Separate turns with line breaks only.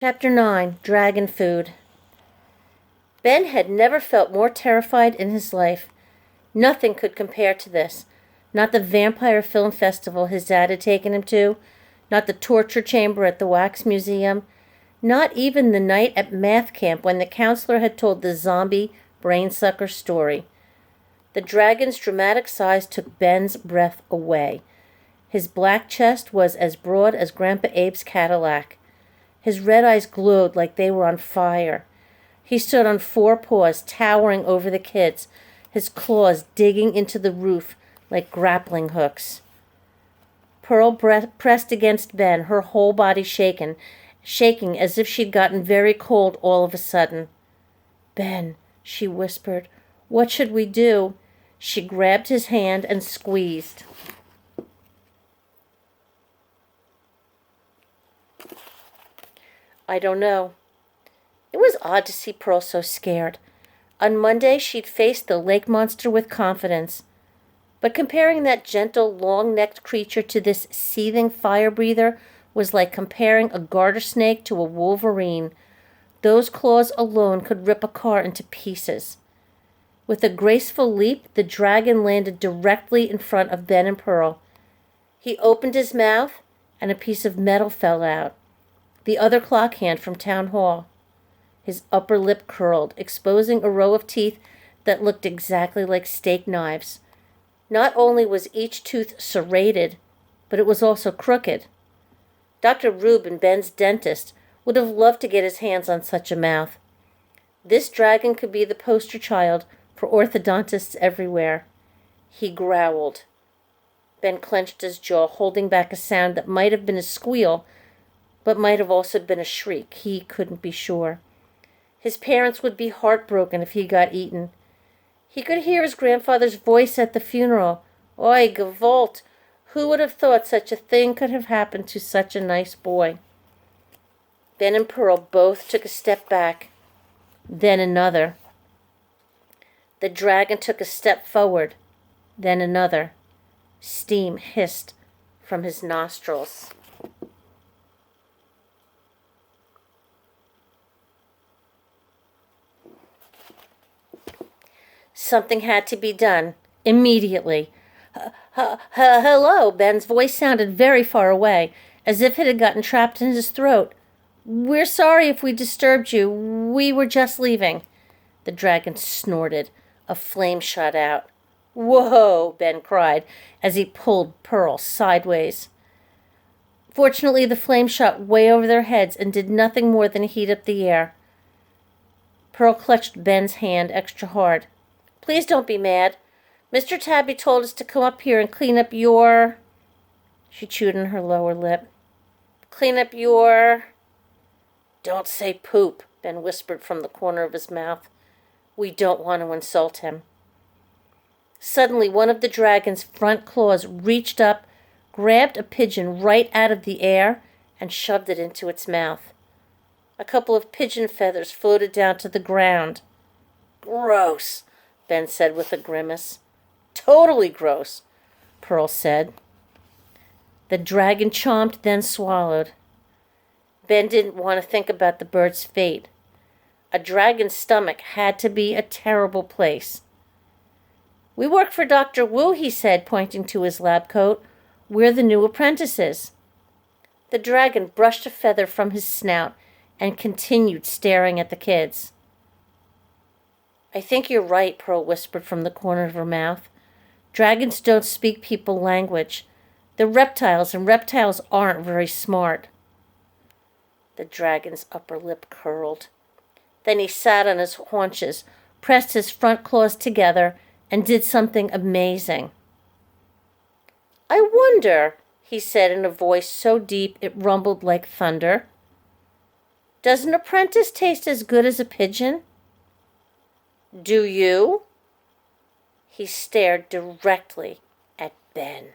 Chapter 9. Dragon Food. Ben had never felt more terrified in his life. Nothing could compare to this. Not the vampire film festival his dad had taken him to, not the torture chamber at the wax museum, not even the night at math camp when the counselor had told the zombie brainsucker story. The dragon's dramatic size took Ben's breath away. His black chest was as broad as Grandpa Abe's Cadillac. His red eyes glowed like they were on fire. He stood on 4 paws, towering over the kids, his claws digging into the roof like grappling hooks. Pearl pressed against Ben, her whole body shaking as if she'd gotten very cold all of a sudden. "Ben," she whispered, "what should we do?" She grabbed his hand and squeezed. "I don't know." It was odd to see Pearl so scared. On Monday, she'd faced the lake monster with confidence. But comparing that gentle, long-necked creature to this seething fire-breather was like comparing a garter snake to a wolverine. Those claws alone could rip a car into pieces. With a graceful leap, the dragon landed directly in front of Ben and Pearl. He opened his mouth, and a piece of metal fell out. The other clock hand from Town Hall. His upper lip curled, exposing a row of teeth that looked exactly like steak knives. Not only was each tooth serrated, but it was also crooked. Dr. Rubin, Ben's dentist, would have loved to get his hands on such a mouth. This dragon could be the poster child for orthodontists everywhere. He growled. Ben clenched his jaw, holding back a sound that might have been a squeal, but might have also been a shriek. He couldn't be sure. His parents would be heartbroken if he got eaten. He could hear his grandfather's voice at the funeral. "Oi, Gewalt, who would have thought such a thing could have happened to such a nice boy?" Ben and Pearl both took a step back, then another. The dragon took a step forward, then another. Steam hissed from his nostrils. Something had to be done, immediately. "Hello," Ben's voice sounded very far away, as if it had gotten trapped in his throat. "We're sorry if we disturbed you. We were just leaving." The dragon snorted. A flame shot out. "Whoa," Ben cried, as he pulled Pearl sideways. Fortunately, the flame shot way over their heads and did nothing more than heat up the air. Pearl clutched Ben's hand extra hard. "Please don't be mad. Mr. Tabby told us to come up here and clean up your..." She chewed on her lower lip. "Clean up your..." "Don't say poop," Ben whispered from the corner of his mouth. "We don't want to insult him." Suddenly, one of the dragon's front claws reached up, grabbed a pigeon right out of the air, and shoved it into its mouth. A couple of pigeon feathers floated down to the ground. "Gross," Ben said with a grimace. "Totally gross," Pearl said. The dragon chomped, then swallowed. Ben didn't want to think about the bird's fate. A dragon's stomach had to be a terrible place. "We work for Dr. Wu," he said, pointing to his lab coat. "We're the new apprentices." The dragon brushed a feather from his snout and continued staring at the kids. "I think you're right," Pearl whispered from the corner of her mouth. "Dragons don't speak people language. They're reptiles, and reptiles aren't very smart." The dragon's upper lip curled. Then he sat on his haunches, pressed his front claws together, and did something amazing. "I wonder," he said in a voice so deep it rumbled like thunder, "does an apprentice taste as good as a pigeon?" "Do you?" He stared directly at Ben.